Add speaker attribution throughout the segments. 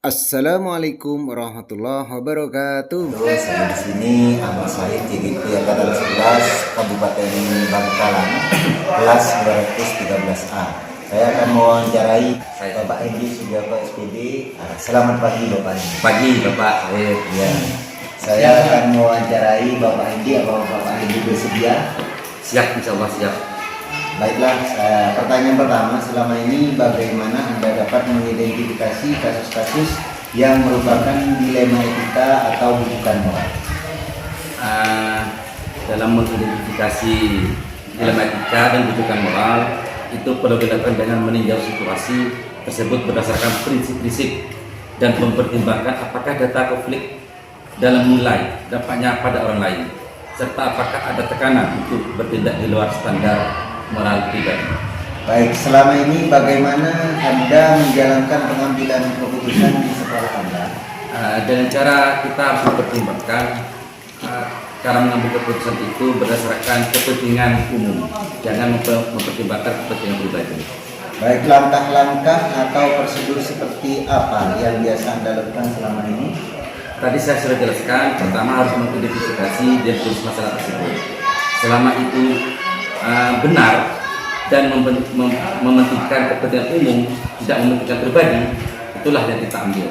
Speaker 1: Assalamualaikum warahmatullahi wabarakatuh.
Speaker 2: Saya di sini Ahmad Said GGP Angkatan 11 Kabupaten Bangkalan kelas 213A. Saya akan mewawancarai Bapak Edi Sugiarto SPD. Selamat pagi Bapak Edi.
Speaker 3: Pagi Bapak Said.
Speaker 2: Ya. Saya akan mewawancarai Bapak Edi. Apakah Bapak Edi bersedia?
Speaker 3: Siap, insya Allah siap.
Speaker 2: Baiklah, pertanyaan pertama, selama ini bagaimana Anda dapat mengidentifikasi kasus-kasus yang merupakan dilema etika atau bukan moral?
Speaker 3: Dalam mengidentifikasi dilema etika dan bujukan moral itu perlu dilakukan dengan meninjau situasi tersebut berdasarkan prinsip-prinsip dan mempertimbangkan apakah data konflik dalam nilai dampaknya pada orang lain, serta apakah ada tekanan untuk bertindak di luar standar moral pribadi.
Speaker 2: Baik, selama ini bagaimana Anda menjalankan pengambilan keputusan di sekolah Anda?
Speaker 3: Dengan cara kita harus mempertimbangkan cara mengambil keputusan itu berdasarkan kepentingan umum, jangan mempertimbangkan kepentingan pribadi.
Speaker 2: Baik, langkah-langkah atau prosedur seperti apa yang biasa Anda lakukan selama ini?
Speaker 3: Tadi saya sudah jelaskan, pertama harus mengidentifikasi diagnosis masalah tersebut. Selama itu benar dan mementingkan kepentingan umum, tidak mementingkan pribadi, itulah yang kita ambil.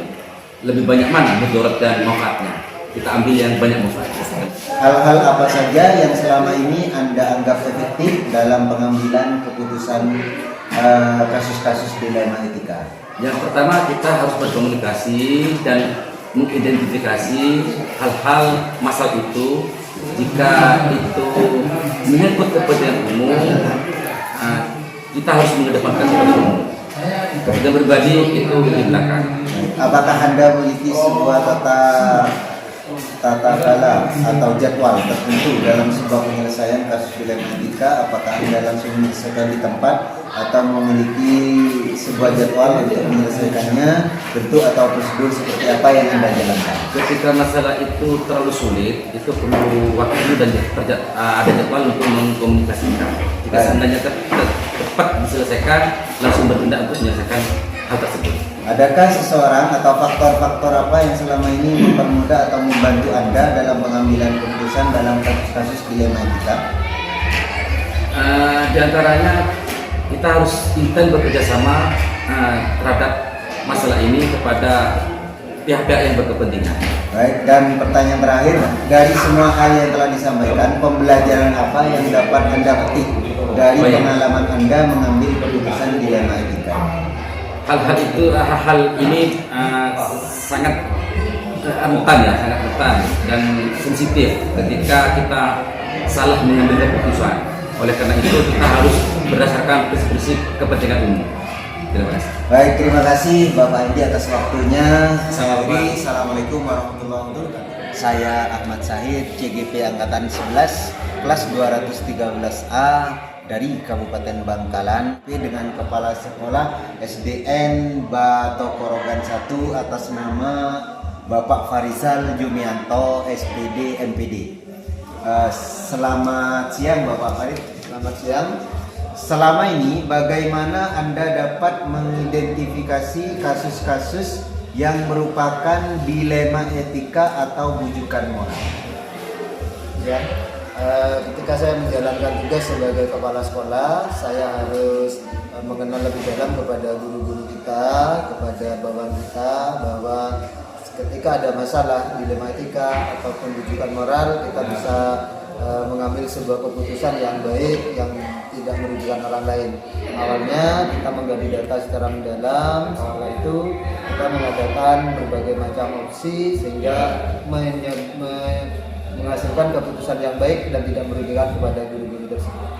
Speaker 3: Lebih banyak mana mudarat dan manfaatnya? Kita ambil yang banyak manfaatnya.
Speaker 2: Hal-hal apa saja yang selama ini Anda anggap efektif dalam pengambilan keputusan kasus-kasus dilema etika?
Speaker 3: Yang pertama, kita harus berkomunikasi dan mengidentifikasi hal-hal masalah itu. Jika itu menyangkut kepentingan umum, kita harus mengedepankan kepentingan umum. Kepentingan pribadi itu di belakang.
Speaker 2: Apakah Anda memiliki sebuah tata gala atau jadwal tertentu dalam sebuah penyelesaian kasus dilema etika? Apakah Anda langsung menyelesaikan di tempat atau memiliki sebuah jadwal untuk menyelesaikannya, bentuk atau prosedur seperti apa yang Anda jalankan?
Speaker 3: Ketika masalah itu terlalu sulit, itu perlu waktu dan ada jadwal untuk mengkomunikasikan. Jika seandainya tepat diselesaikan, langsung bertindak untuk menyelesaikan hal tersebut.
Speaker 2: Adakah seseorang atau faktor-faktor apa yang selama ini mempermudah atau membantu Anda dalam pengambilan keputusan dalam kasus-kasus dilema etika?
Speaker 3: Di antaranya kita harus intens bekerja sama terhadap masalah ini kepada pihak-pihak yang berkepentingan.
Speaker 2: Baik, dan pertanyaan terakhir, dari semua hal yang telah disampaikan, pembelajaran apa yang dapat Anda petik dari pengalaman Anda mengambil keputusan dilema etika?
Speaker 3: Hal-hal ini sangat rentan dan sensitif ketika kita salah mengambil keputusan. Oleh karena itu kita harus berdasarkan prinsip kepentingan umum. Terima kasih.
Speaker 2: Baik, terima kasih Bapak Edi atas waktunya.
Speaker 1: Assalamualaikum warahmatullahi wabarakatuh.
Speaker 2: Saya Ahmad Said, CGP Angkatan 11, kelas 213A dari Kabupaten Bangkalan, dengan Kepala Sekolah SDN Batokorogan 1 atas nama Bapak Farizal Jumianto, SPD, MPD. Selamat siang Bapak Farid.
Speaker 4: Selamat siang.
Speaker 2: Selama ini bagaimana Anda dapat mengidentifikasi kasus-kasus yang merupakan dilema etika atau bujukan moral?
Speaker 4: Ya, ketika saya menjalankan tugas sebagai kepala sekolah, saya harus mengenal lebih dalam kepada guru-guru kita, kepada bawahan kita, bahwa ketika ada masalah dilema etika ataupun bujukan moral, kita bisa mengambil sebuah keputusan yang baik, yang tidak merugikan orang lain. Awalnya kita menggali data secara mendalam, setelah itu kita mengadakan berbagai macam opsi sehingga menghasilkan keputusan yang baik dan tidak merugikan kepada guru-guru tersebut.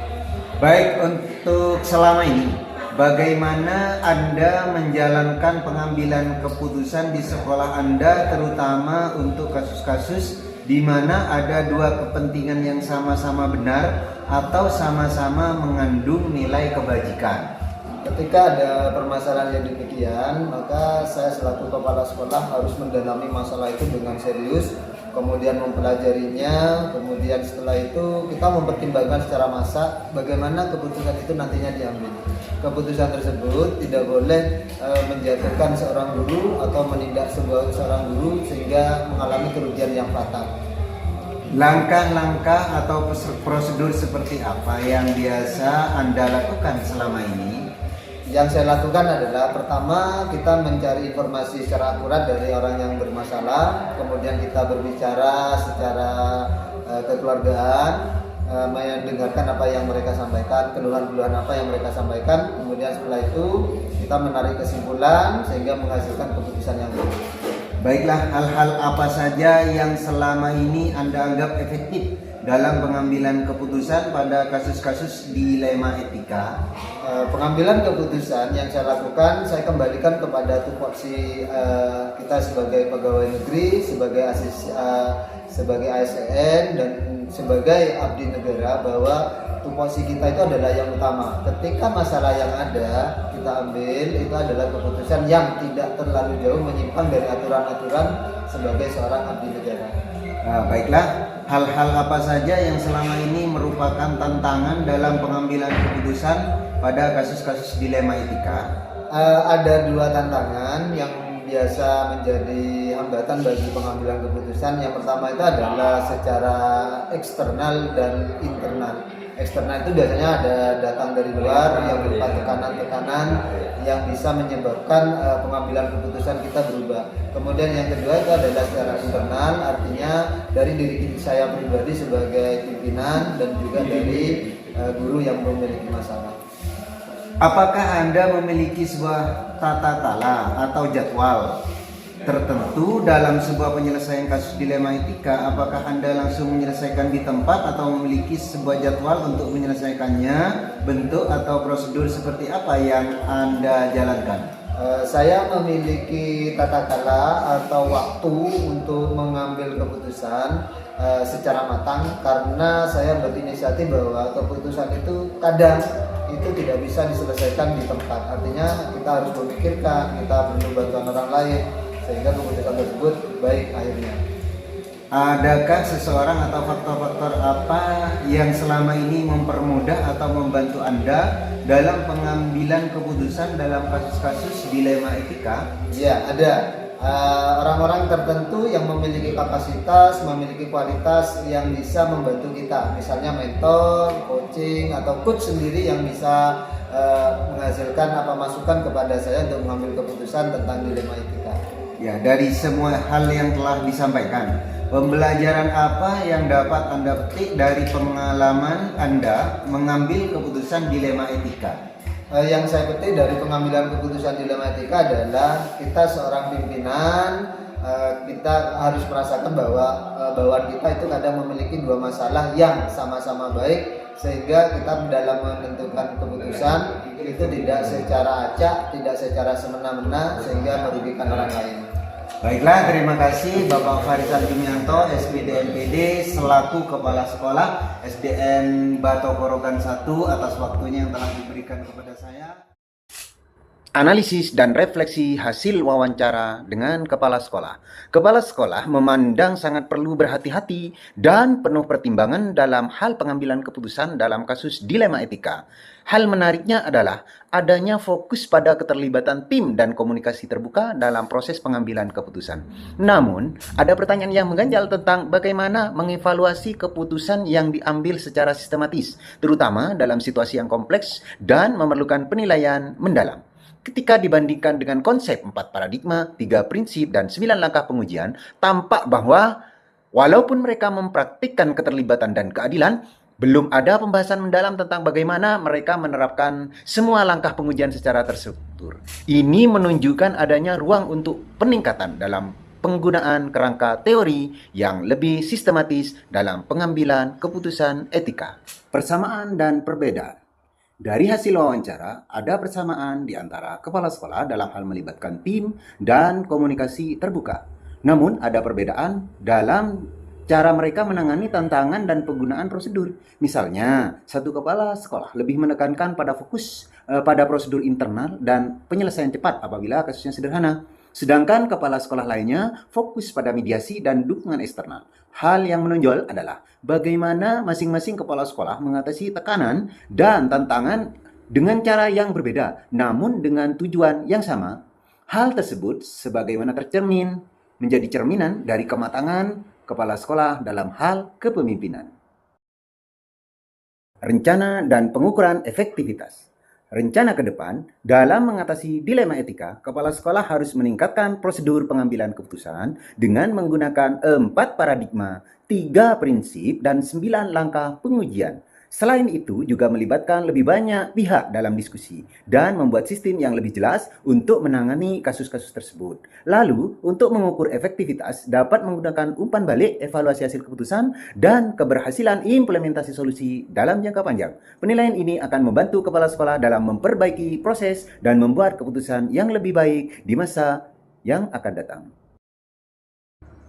Speaker 2: Baik, untuk selama ini bagaimana Anda menjalankan pengambilan keputusan di sekolah Anda, terutama untuk kasus-kasus di mana ada dua kepentingan yang sama-sama benar atau sama-sama mengandung nilai kebajikan?
Speaker 4: Ketika ada permasalahan yang demikian, maka saya selaku kepala sekolah harus mendalami masalah itu dengan serius, kemudian mempelajarinya, kemudian setelah itu kita mempertimbangkan secara masak bagaimana keputusan itu nantinya diambil. Keputusan tersebut tidak boleh menjatuhkan seorang guru atau menindak seorang guru sehingga mengalami kerugian yang fatal.
Speaker 2: Langkah-langkah atau prosedur seperti apa yang biasa Anda lakukan selama ini?
Speaker 4: Yang saya lakukan adalah pertama kita mencari informasi secara akurat dari orang yang bermasalah, kemudian kita berbicara secara kekeluargaan, mendengarkan apa yang mereka sampaikan, keluhan-keluhan apa yang mereka sampaikan, kemudian setelah itu kita menarik kesimpulan sehingga menghasilkan keputusan yang baik.
Speaker 2: Baiklah, hal-hal apa saja yang selama ini Anda anggap efektif dalam pengambilan keputusan pada kasus-kasus dilema etika?
Speaker 4: Pengambilan keputusan yang saya lakukan, saya kembalikan kepada tupoksi kita sebagai pegawai negeri, sebagai ASN dan sebagai abdi negara, bahwa tupoksi kita itu adalah yang utama. Ketika masalah yang ada kita ambil, itu adalah keputusan yang tidak terlalu jauh menyimpang dari aturan-aturan sebagai seorang abdi negara.
Speaker 2: Baiklah, hal-hal apa saja yang selama ini merupakan tantangan dalam pengambilan keputusan pada kasus-kasus dilema etika?
Speaker 4: Ada dua tantangan yang biasa menjadi hambatan bagi pengambilan keputusan. Yang pertama itu adalah secara eksternal dan internal. Eksternal itu biasanya ada datang dari luar yang berupa tekanan-tekanan yang bisa menyebabkan pengambilan keputusan kita berubah. Kemudian yang kedua itu adalah secara internal, artinya dari diri saya pribadi sebagai pimpinan dan juga dari guru yang memiliki masalah.
Speaker 2: Apakah Anda memiliki sebuah tata tala atau jadwal tertentu dalam sebuah penyelesaian kasus dilema etika? Apakah Anda langsung menyelesaikan di tempat atau memiliki sebuah jadwal untuk menyelesaikannya? Bentuk atau prosedur seperti apa yang Anda jalankan?
Speaker 4: Saya memiliki tata tala atau waktu untuk mengambil keputusan secara matang, karena saya berinisiatif bahwa keputusan itu kadang itu tidak bisa diselesaikan di tempat. Artinya kita harus memikirkan, kita perlu bantuan orang lain sehingga keputusan tersebut baik akhirnya.
Speaker 2: Adakah seseorang atau faktor-faktor apa yang selama ini mempermudah atau membantu Anda dalam pengambilan keputusan dalam kasus-kasus dilema etika?
Speaker 4: Ya, ada orang-orang tertentu yang memiliki kapasitas, memiliki kualitas yang bisa membantu kita. Misalnya mentor, coaching, atau coach sendiri yang bisa menghasilkan apa masukan kepada saya untuk mengambil keputusan tentang dilema etika.
Speaker 2: Ya, dari semua hal yang telah disampaikan, pembelajaran apa yang dapat Anda petik dari pengalaman Anda mengambil keputusan dilema etika?
Speaker 4: Yang saya petik dari pengambilan keputusan dilema etika adalah kita seorang pimpinan, kita harus merasakan bahwa bawahan kita itu kadang memiliki dua masalah yang sama-sama baik, sehingga kita dalam menentukan keputusan itu tidak secara acak, tidak secara semena-mena sehingga merugikan orang lain.
Speaker 2: Baiklah, terima kasih Bapak Farisal Jumianto, SPD MPD selaku Kepala Sekolah SDN Batokorogan 1 atas waktunya yang telah diberikan kepada saya. Analisis dan refleksi hasil wawancara dengan kepala sekolah. Kepala sekolah memandang sangat perlu berhati-hati dan penuh pertimbangan dalam hal pengambilan keputusan dalam kasus dilema etika. Hal menariknya adalah adanya fokus pada keterlibatan tim dan komunikasi terbuka dalam proses pengambilan keputusan. Namun, ada pertanyaan yang mengganjal tentang bagaimana mengevaluasi keputusan yang diambil secara sistematis, terutama dalam situasi yang kompleks dan memerlukan penilaian mendalam. Ketika dibandingkan dengan konsep 4 paradigma, 3 prinsip, dan 9 langkah pengujian, tampak bahwa walaupun mereka mempraktikkan keterlibatan dan keadilan, belum ada pembahasan mendalam tentang bagaimana mereka menerapkan semua langkah pengujian secara terstruktur. Ini menunjukkan adanya ruang untuk peningkatan dalam penggunaan kerangka teori yang lebih sistematis dalam pengambilan keputusan etika. Persamaan dan perbedaan. Dari hasil wawancara, ada persamaan di antara kepala sekolah dalam hal melibatkan tim dan komunikasi terbuka. Namun, ada perbedaan dalam cara mereka menangani tantangan dan penggunaan prosedur. Misalnya, satu kepala sekolah lebih menekankan pada fokus pada prosedur internal dan penyelesaian cepat apabila kasusnya sederhana. Sedangkan kepala sekolah lainnya fokus pada mediasi dan dukungan eksternal. Hal yang menonjol adalah bagaimana masing-masing kepala sekolah mengatasi tekanan dan tantangan dengan cara yang berbeda, namun dengan tujuan yang sama. Hal tersebut sebagaimana tercermin menjadi cerminan dari kematangan kepala sekolah dalam hal kepemimpinan. Rencana dan pengukuran efektivitas. Rencana ke depan, dalam mengatasi dilema etika, kepala sekolah harus meningkatkan prosedur pengambilan keputusan dengan menggunakan 4 paradigma, 3 prinsip, dan 9 langkah pengujian. Selain itu, juga melibatkan lebih banyak pihak dalam diskusi dan membuat sistem yang lebih jelas untuk menangani kasus-kasus tersebut. Lalu, untuk mengukur efektivitas, dapat menggunakan umpan balik evaluasi hasil keputusan dan keberhasilan implementasi solusi dalam jangka panjang. Penilaian ini akan membantu kepala sekolah dalam memperbaiki proses dan membuat keputusan yang lebih baik di masa yang akan datang.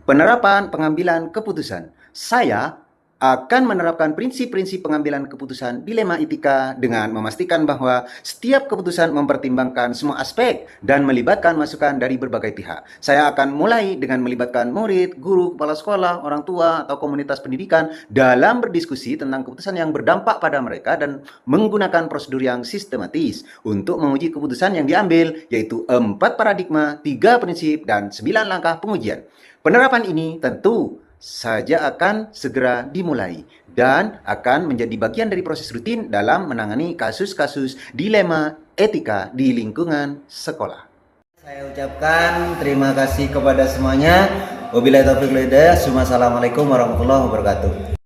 Speaker 2: Penerapan pengambilan keputusan. Saya akan menerapkan prinsip-prinsip pengambilan keputusan dilema etika dengan memastikan bahwa setiap keputusan mempertimbangkan semua aspek dan melibatkan masukan dari berbagai pihak. Saya akan mulai dengan melibatkan murid, guru, kepala sekolah, orang tua, atau komunitas pendidikan dalam berdiskusi tentang keputusan yang berdampak pada mereka dan menggunakan prosedur yang sistematis untuk menguji keputusan yang diambil, yaitu 4 paradigma, 3 prinsip, dan 9 langkah pengujian. Penerapan ini tentu saja akan segera dimulai dan akan menjadi bagian dari proses rutin dalam menangani kasus-kasus dilema etika di lingkungan sekolah.
Speaker 4: Saya ucapkan terima kasih kepada semuanya. Wabillahi taufiq wal hidayah. Assalamualaikum warahmatullahi wabarakatuh.